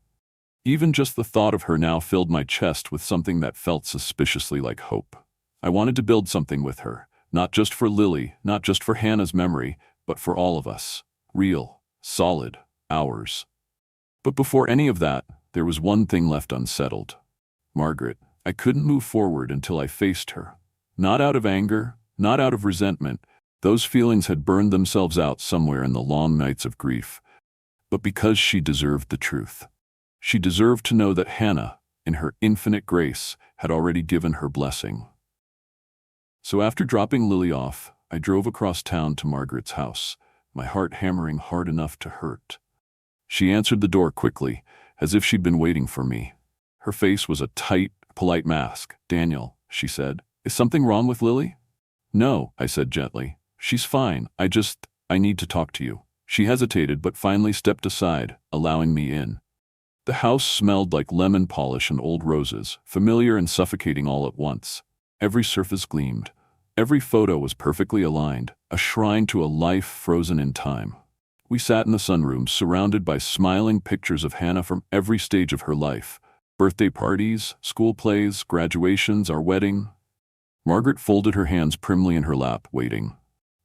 Even just the thought of her now filled my chest with something that felt suspiciously like hope. I wanted to build something with her, not just for Lily, not just for Hannah's memory, but for all of us. Real, solid, ours. But before any of that, there was one thing left unsettled. Margaret. I couldn't move forward until I faced her. Not out of anger, not out of resentment. Those feelings had burned themselves out somewhere in the long nights of grief. But because she deserved the truth. She deserved to know that Hannah, in her infinite grace, had already given her blessing. So after dropping Lily off, I drove across town to Margaret's house, my heart hammering hard enough to hurt. She answered the door quickly, as if she'd been waiting for me. Her face was a tight, polite mask. "Daniel," she said, "is something wrong with Lily?" "No," I said gently. "She's fine. I need to talk to you." She hesitated but finally stepped aside, allowing me in. The house smelled like lemon polish and old roses, familiar and suffocating all at once. Every surface gleamed. Every photo was perfectly aligned, a shrine to a life frozen in time. We sat in the sunroom, surrounded by smiling pictures of Hannah from every stage of her life. Birthday parties, school plays, graduations, our wedding. Margaret folded her hands primly in her lap, waiting.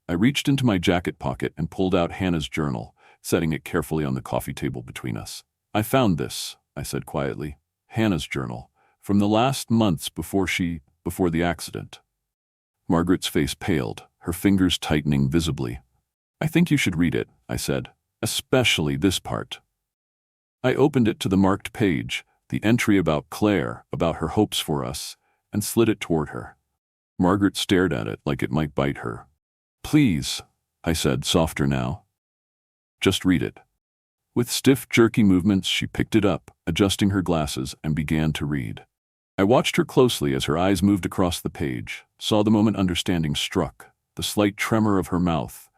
I reached into my jacket pocket and pulled out Hannah's journal, setting it carefully on the coffee table between us. "I found this," I said quietly. "Hannah's journal, from the last months before the accident." Margaret's face paled, her fingers tightening visibly. "I think you should read it," I said, "especially this part." I opened it to the marked page, the entry about Claire, about her hopes for us, and slid it toward her. Margaret stared at it like it might bite her. "Please," I said, softer now. "Just read it." With stiff, jerky movements, she picked it up, adjusting her glasses, and began to read. I watched her closely as her eyes moved across the page, saw the moment understanding struck, the slight tremor of her mouth,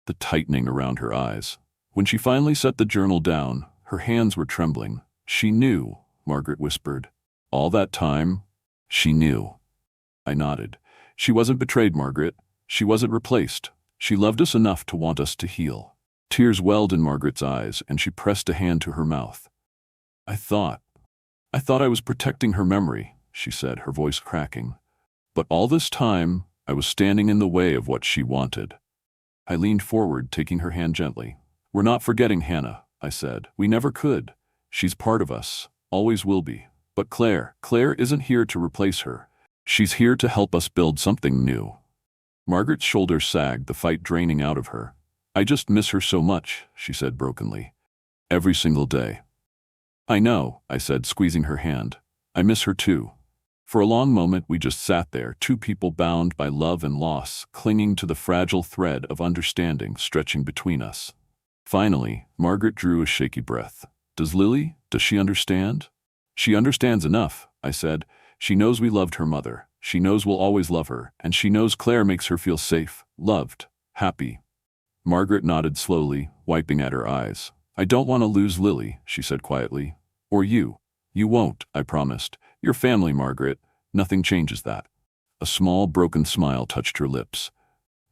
the tightening around her eyes. When she finally set the journal down, her hands were trembling. "She knew," Margaret whispered. "All that time, she knew." I nodded. "She wasn't betrayed, Margaret. She wasn't replaced. She loved us enough to want us to heal." Tears welled in Margaret's eyes, and she pressed a hand to her mouth. I thought I was protecting her memory," she said, her voice cracking. "But all this time, I was standing in the way of what she wanted." I leaned forward, taking her hand gently. "We're not forgetting Hannah," I said. "We never could. She's part of us, always will be. But Claire isn't here to replace her. She's here to help us build something new." Margaret's shoulders sagged, the fight draining out of her. "I just miss her so much," she said brokenly. "Every single day." "I know," I said, squeezing her hand. "I miss her too." For a long moment we just sat there, two people bound by love and loss, clinging to the fragile thread of understanding stretching between us. Finally, Margaret drew a shaky breath. Does she understand?" "She understands enough," I said. "She knows we loved her mother. She knows we'll always love her, and she knows Claire makes her feel safe, loved, happy." Margaret nodded slowly, wiping at her eyes. I don't want to lose Lily, she said quietly. Or you. You won't, I promised. Your family, Margaret. Nothing changes that. A small, broken smile touched her lips.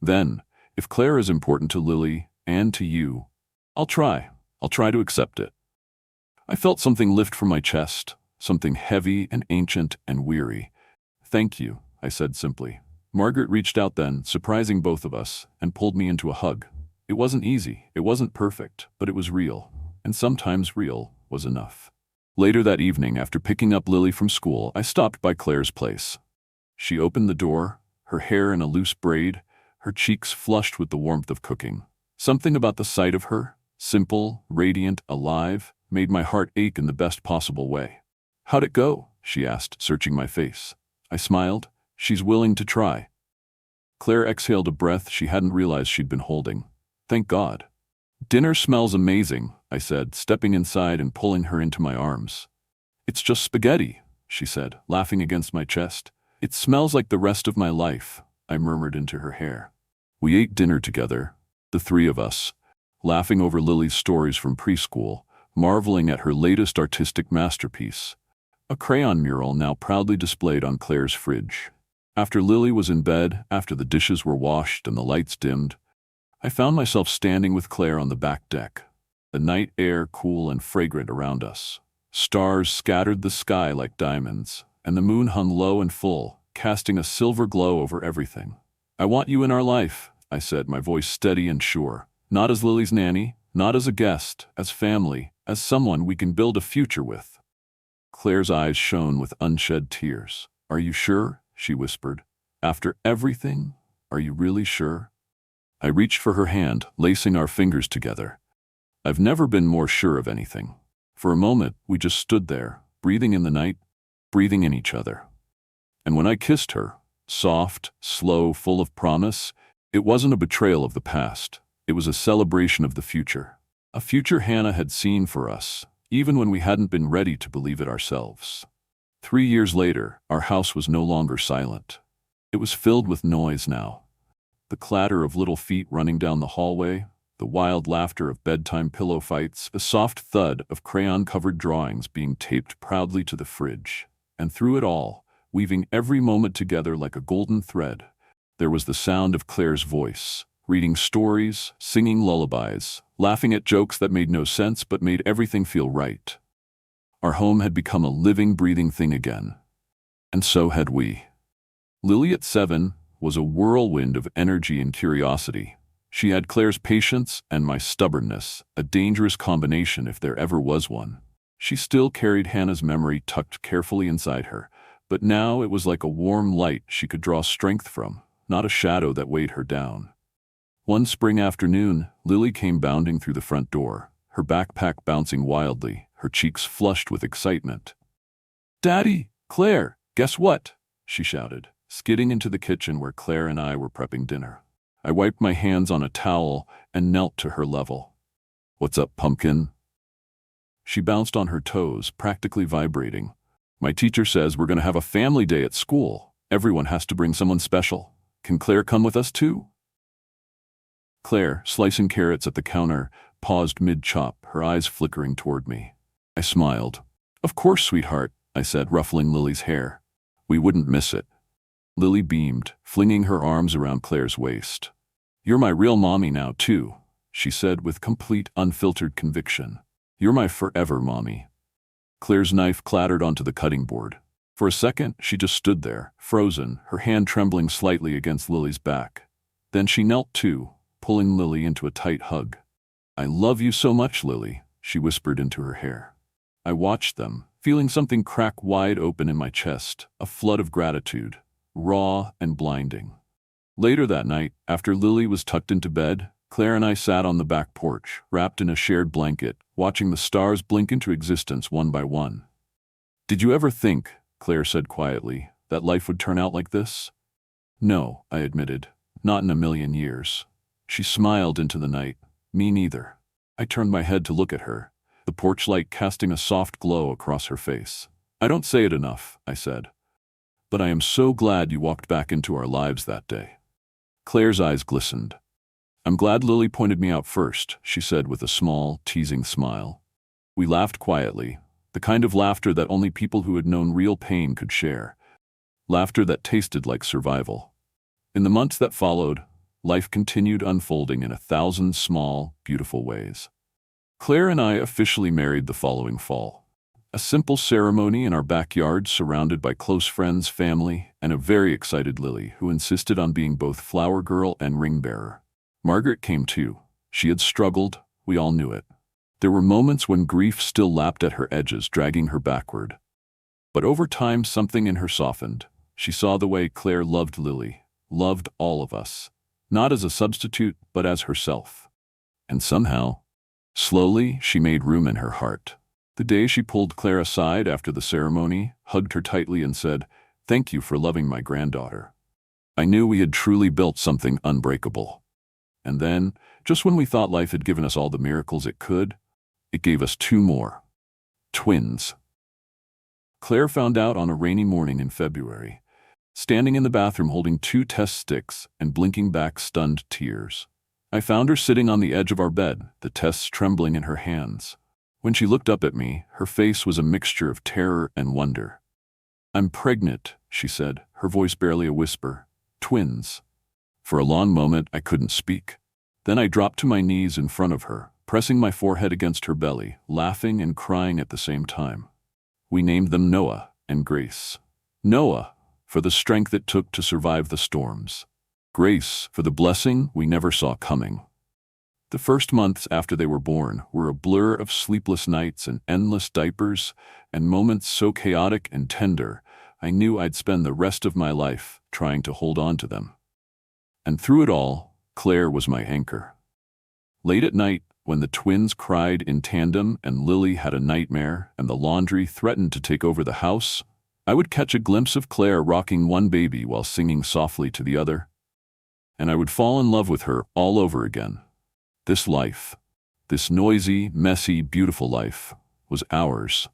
Then, if Claire is important to Lily, and to you, I'll try. I'll try to accept it. I felt something lift from my chest, something heavy and ancient and weary. Thank you, I said simply. Margaret reached out then, surprising both of us, and pulled me into a hug. It wasn't easy, it wasn't perfect, but it was real, and sometimes real was enough. Later that evening, after picking up Lily from school, I stopped by Claire's place. She opened the door, her hair in a loose braid, her cheeks flushed with the warmth of cooking. Something about the sight of her, simple, radiant, alive, made my heart ache in the best possible way. How'd it go? She asked, searching my face. I smiled. She's willing to try. Claire exhaled a breath she hadn't realized she'd been holding. Thank God. Dinner smells amazing, I said, stepping inside and pulling her into my arms. It's just spaghetti, she said, laughing against my chest. It smells like the rest of my life, I murmured into her hair. We ate dinner together, the three of us, laughing over Lily's stories from preschool, marveling at her latest artistic masterpiece, a crayon mural now proudly displayed on Claire's fridge. After Lily was in bed, after the dishes were washed and the lights dimmed, I found myself standing with Claire on the back deck, the night air cool and fragrant around us. Stars scattered the sky like diamonds, and the moon hung low and full, casting a silver glow over everything. I want you in our life, I said, my voice steady and sure. Not as Lily's nanny, not as a guest, as family, as someone we can build a future with. Claire's eyes shone with unshed tears. Are you sure? She whispered. After everything? Are you really sure? I reached for her hand, lacing our fingers together. I've never been more sure of anything. For a moment, we just stood there, breathing in the night, breathing in each other. And when I kissed her, soft, slow, full of promise, it wasn't a betrayal of the past. It was a celebration of the future. A future Hannah had seen for us, even when we hadn't been ready to believe it ourselves. 3 years later, our house was no longer silent. It was filled with noise now. The clatter of little feet running down the hallway, the wild laughter of bedtime pillow fights, the soft thud of crayon-covered drawings being taped proudly to the fridge. And through it all, weaving every moment together like a golden thread, there was the sound of Claire's voice, reading stories, singing lullabies, laughing at jokes that made no sense but made everything feel right. Our home had become a living, breathing thing again. And so had we. Lily at 7 was a whirlwind of energy and curiosity. She had Claire's patience and my stubbornness, a dangerous combination if there ever was one. She still carried Hannah's memory tucked carefully inside her, but now it was like a warm light she could draw strength from, not a shadow that weighed her down. One spring afternoon, Lily came bounding through the front door, her backpack bouncing wildly, her cheeks flushed with excitement. "Daddy, Claire, guess what?" she shouted, skidding into the kitchen where Claire and I were prepping dinner. I wiped my hands on a towel and knelt to her level. "What's up, pumpkin?" She bounced on her toes, practically vibrating. "My teacher says we're going to have a family day at school. Everyone has to bring someone special. Can Claire come with us too?" Claire, slicing carrots at the counter, paused mid-chop, her eyes flickering toward me. I smiled. "Of course, sweetheart," I said, ruffling Lily's hair. "We wouldn't miss it." Lily beamed, flinging her arms around Claire's waist. "You're my real mommy now, too," she said with complete, unfiltered conviction. "You're my forever mommy." Claire's knife clattered onto the cutting board. For a second, she just stood there, frozen, her hand trembling slightly against Lily's back. Then she knelt too, pulling Lily into a tight hug. "I love you so much, Lily," she whispered into her hair. I watched them, feeling something crack wide open in my chest, a flood of gratitude, raw and blinding. Later that night, after Lily was tucked into bed, Claire and I sat on the back porch, wrapped in a shared blanket, watching the stars blink into existence one by one. "Did you ever think," Claire said quietly, "that life would turn out like this?" "No," I admitted, "not in a million years." She smiled into the night. "Me neither." I turned my head to look at her, the porch light casting a soft glow across her face. "I don't say it enough," I said, "but I am so glad you walked back into our lives that day." Claire's eyes glistened. I'm glad Lily pointed me out first, she said with a small, teasing smile. We laughed quietly, the kind of laughter that only people who had known real pain could share. Laughter that tasted like survival. In the months that followed, life continued unfolding in 1,000 small, beautiful ways. Claire and I officially married the following fall. A simple ceremony in our backyard surrounded by close friends, family, and a very excited Lily who insisted on being both flower girl and ring bearer. Margaret came too. She had struggled, we all knew it. There were moments when grief still lapped at her edges, dragging her backward. But over time something in her softened. She saw the way Claire loved Lily, loved all of us. Not as a substitute, but as herself. And somehow, slowly, she made room in her heart. The day she pulled Claire aside after the ceremony, hugged her tightly and said, "Thank you for loving my granddaughter." I knew we had truly built something unbreakable. And then, just when we thought life had given us all the miracles it could, it gave us 2 more. Twins. Claire found out on a rainy morning in February, standing in the bathroom holding 2 test sticks and blinking back stunned tears. I found her sitting on the edge of our bed, the tests trembling in her hands. When she looked up at me, her face was a mixture of terror and wonder. "I'm pregnant," she said, her voice barely a whisper. "Twins." For a long moment, I couldn't speak. Then I dropped to my knees in front of her, pressing my forehead against her belly, laughing and crying at the same time. We named them Noah and Grace. Noah, for the strength it took to survive the storms. Grace, for the blessing we never saw coming. The first months after they were born were a blur of sleepless nights and endless diapers and moments so chaotic and tender, I knew I'd spend the rest of my life trying to hold on to them. And through it all, Claire was my anchor. Late at night, when the twins cried in tandem and Lily had a nightmare and the laundry threatened to take over the house, I would catch a glimpse of Claire rocking one baby while singing softly to the other. And I would fall in love with her all over again. This life, this noisy, messy, beautiful life, was ours.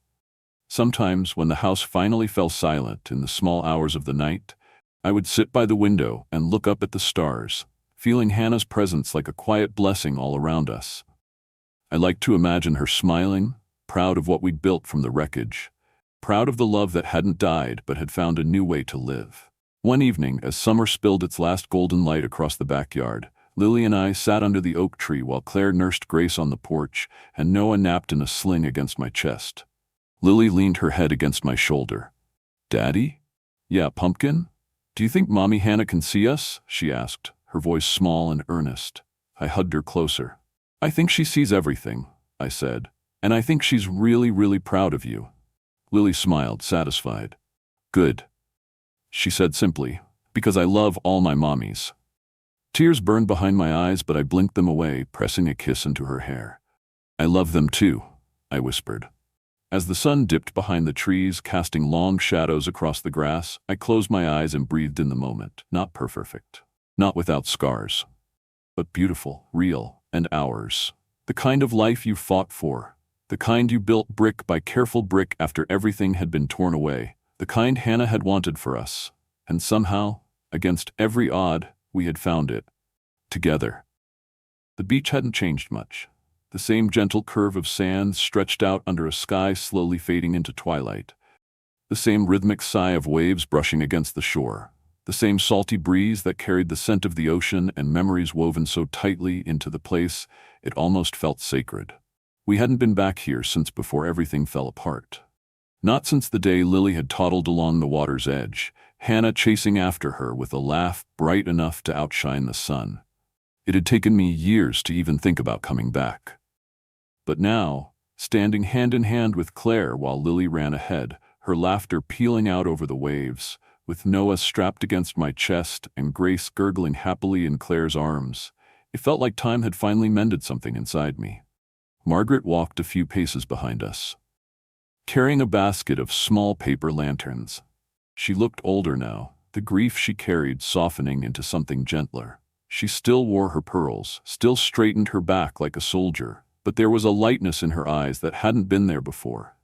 Sometimes, when the house finally fell silent in the small hours of the night, I would sit by the window and look up at the stars, feeling Hannah's presence like a quiet blessing all around us. I liked to imagine her smiling, proud of what we'd built from the wreckage, proud of the love that hadn't died but had found a new way to live. One evening, as summer spilled its last golden light across the backyard, Lily and I sat under the oak tree while Claire nursed Grace on the porch and Noah napped in a sling against my chest. Lily leaned her head against my shoulder. "Daddy?" "Yeah, Pumpkin? Do you think Mommy Hannah can see us?" she asked, her voice small and earnest. I hugged her closer. "I think she sees everything," I said, "and I think she's really, really proud of you." Lily smiled, satisfied. "Good," she said simply, "because I love all my mommies." Tears burned behind my eyes, but I blinked them away, pressing a kiss into her hair. "I love them too," I whispered. As the sun dipped behind the trees, casting long shadows across the grass, I closed my eyes and breathed in the moment. Not perfect, not without scars, but beautiful, real, and ours. The kind of life you fought for, the kind you built brick by careful brick after everything had been torn away, the kind Hannah had wanted for us. And somehow, against every odd, we had found it. Together. The beach hadn't changed much. The same gentle curve of sand stretched out under a sky slowly fading into twilight. The same rhythmic sigh of waves brushing against the shore. The same salty breeze that carried the scent of the ocean and memories woven so tightly into the place it almost felt sacred. We hadn't been back here since before everything fell apart. Not since the day Lily had toddled along the water's edge, Hannah chasing after her with a laugh bright enough to outshine the sun. It had taken me years to even think about coming back. But now, standing hand in hand with Claire while Lily ran ahead, her laughter pealing out over the waves, with Noah strapped against my chest and Grace gurgling happily in Claire's arms, it felt like time had finally mended something inside me. Margaret walked a few paces behind us, carrying a basket of small paper lanterns. She looked older now, the grief she carried softening into something gentler. She still wore her pearls, still straightened her back like a soldier, but there was a lightness in her eyes that hadn't been there before.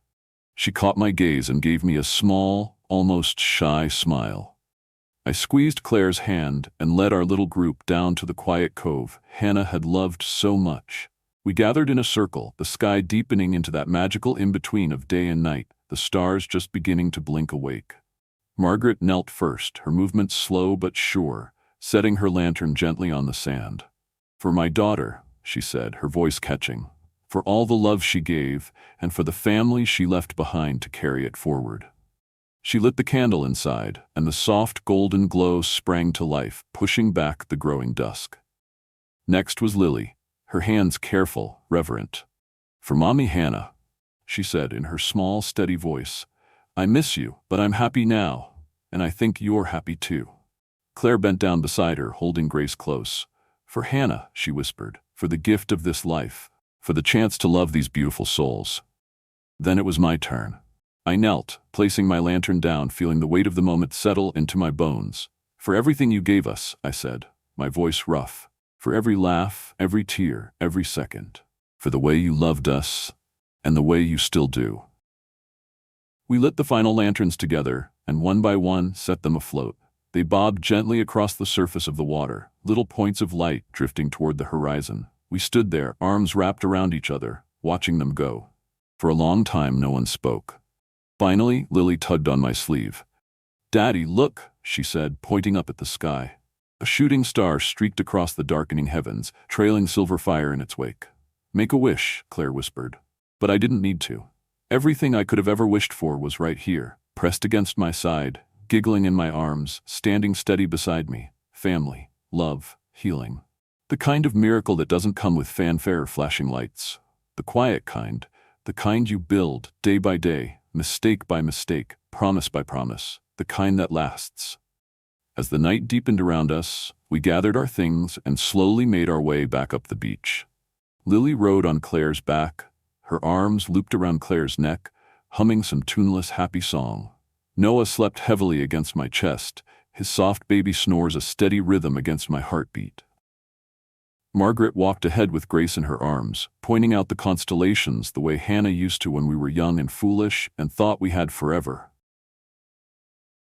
She caught my gaze and gave me a small, almost shy smile. I squeezed Claire's hand and led our little group down to the quiet cove Hannah had loved so much. We gathered in a circle, the sky deepening into that magical in-between of day and night, the stars just beginning to blink awake. Margaret knelt first, her movements slow but sure, setting her lantern gently on the sand. "For my daughter," she said, her voice catching, "for all the love she gave, and for the family she left behind to carry it forward." She lit the candle inside, and the soft golden glow sprang to life, pushing back the growing dusk. Next was Lily, her hands careful, reverent. "For Mommy Hannah," she said in her small, steady voice, "I miss you, but I'm happy now, and I think you're happy too." Claire bent down beside her, holding Grace close. "For Hannah," she whispered, "for the gift of this life, for the chance to love these beautiful souls." Then it was my turn. I knelt, placing my lantern down, feeling the weight of the moment settle into my bones. "For everything you gave us," I said, my voice rough. "For every laugh, every tear, every second. For the way you loved us, and the way you still do." We lit the final lanterns together, and one by one set them afloat. They bobbed gently across the surface of the water, little points of light drifting toward the horizon. We stood there, arms wrapped around each other, watching them go. For a long time, no one spoke. Finally, Lily tugged on my sleeve. "Daddy, look," she said, pointing up at the sky. A shooting star streaked across the darkening heavens, trailing silver fire in its wake. "Make a wish," Claire whispered. But I didn't need to. Everything I could have ever wished for was right here, pressed against my side, giggling in my arms, standing steady beside me. Family, love, healing. The kind of miracle that doesn't come with fanfare or flashing lights. The quiet kind, the kind you build day by day, mistake by mistake, promise by promise, the kind that lasts. As the night deepened around us, we gathered our things and slowly made our way back up the beach. Lily rode on Claire's back, her arms looped around Claire's neck, humming some tuneless happy song. Noah slept heavily against my chest, his soft baby snores a steady rhythm against my heartbeat. Margaret walked ahead with Grace in her arms, pointing out the constellations the way Hannah used to when we were young and foolish and thought we had forever.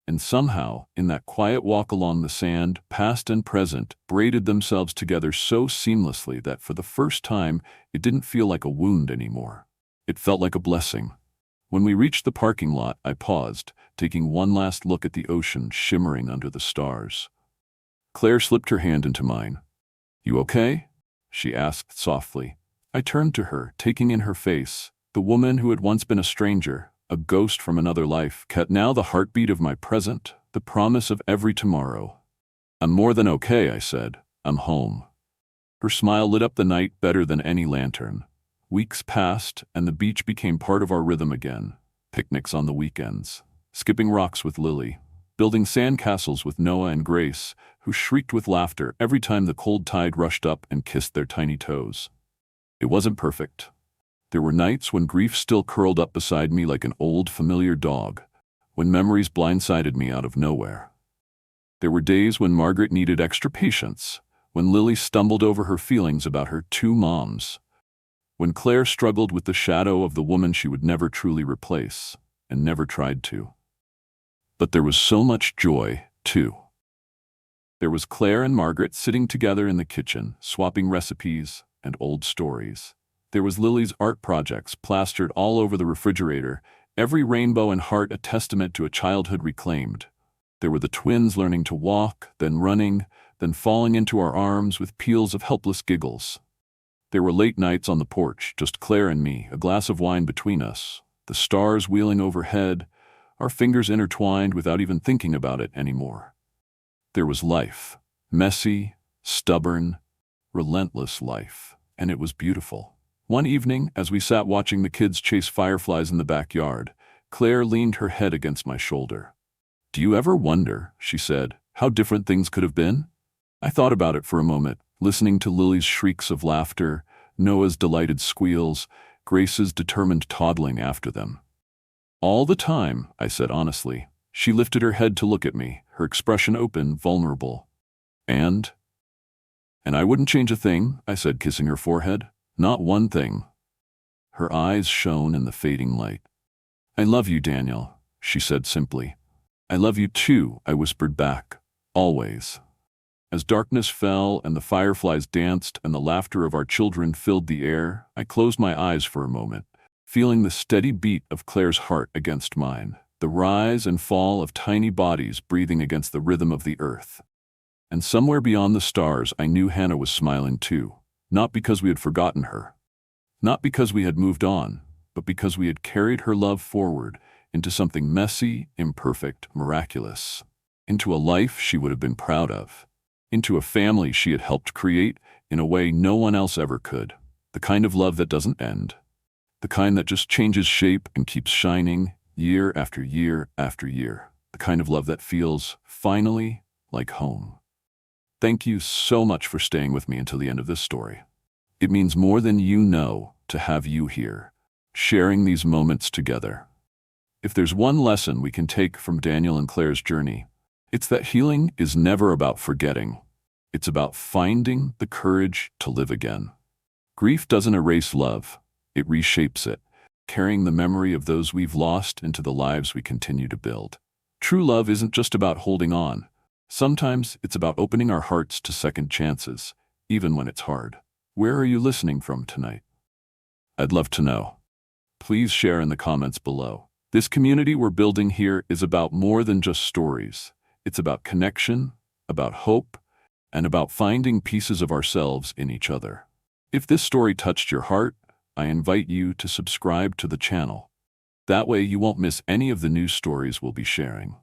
And somehow, in that quiet walk along the sand, past and present braided themselves together so seamlessly that for the first time it didn't feel like a wound anymore. It felt like a blessing. When we reached the parking lot, I paused, taking one last look at the ocean shimmering under the stars. Claire slipped her hand into mine. "You okay?" she asked softly. I turned to her, taking in her face. The woman who had once been a stranger, a ghost from another life, kept now the heartbeat of my present, the promise of every tomorrow. "I'm more than okay," I said. "I'm home." Her smile lit up the night better than any lantern. Weeks passed, and the beach became part of our rhythm again. Picnics on the weekends, skipping rocks with Lily, building sandcastles with Noah and Grace, who shrieked with laughter every time the cold tide rushed up and kissed their tiny toes. It wasn't perfect. There were nights when grief still curled up beside me like an old familiar dog, when memories blindsided me out of nowhere. There were days when Margaret needed extra patience, when Lily stumbled over her feelings about her two moms, when Claire struggled with the shadow of the woman she would never truly replace, and never tried to. But there was so much joy, too. There was Claire and Margaret sitting together in the kitchen, swapping recipes and old stories. There was Lily's art projects plastered all over the refrigerator, every rainbow and heart a testament to a childhood reclaimed. There were the twins learning to walk, then running, then falling into our arms with peals of helpless giggles. There were late nights on the porch, just Claire and me, a glass of wine between us, the stars wheeling overhead, our fingers intertwined without even thinking about it anymore. There was life, messy, stubborn, relentless life, and it was beautiful. One evening, as we sat watching the kids chase fireflies in the backyard, Claire leaned her head against my shoulder. "Do you ever wonder," she said, "how different things could have been?" I thought about it for a moment, listening to Lily's shrieks of laughter, Noah's delighted squeals, Grace's determined toddling after them. "All the time," I said honestly. She lifted her head to look at me, her expression open, vulnerable. And I wouldn't change a thing," I said, kissing her forehead. "Not one thing." Her eyes shone in the fading light. "I love you, Daniel," she said simply. "I love you too," I whispered back. always. As darkness fell and the fireflies danced and the laughter of our children filled the air, I closed my eyes for a moment, feeling the steady beat of Claire's heart against mine, the rise and fall of tiny bodies breathing against the rhythm of the earth. And somewhere beyond the stars, I knew Hannah was smiling too, not because we had forgotten her, not because we had moved on, but because we had carried her love forward into something messy, imperfect, miraculous, into a life she would have been proud of, into a family she had helped create in a way no one else ever could, the kind of love that doesn't end, the kind that just changes shape and keeps shining year after year after year, the kind of love that feels, finally, like home. Thank you so much for staying with me until the end of this story. It means more than you know to have you here, sharing these moments together. If there's one lesson we can take from Daniel and Claire's journey, it's that healing is never about forgetting. It's about finding the courage to live again. Grief doesn't erase love, it reshapes it, carrying the memory of those we've lost into the lives we continue to build. True love isn't just about holding on. Sometimes it's about opening our hearts to second chances, even when it's hard. Where are you listening from tonight? I'd love to know. Please share in the comments below. This community we're building here is about more than just stories. It's about connection, about hope, and about finding pieces of ourselves in each other. If this story touched your heart, I invite you to subscribe to the channel. That way you won't miss any of the new stories we'll be sharing.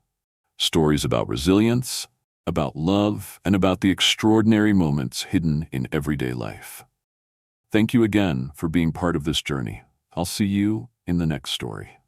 Stories about resilience, about love, and about the extraordinary moments hidden in everyday life. Thank you again for being part of this journey. I'll see you in the next story.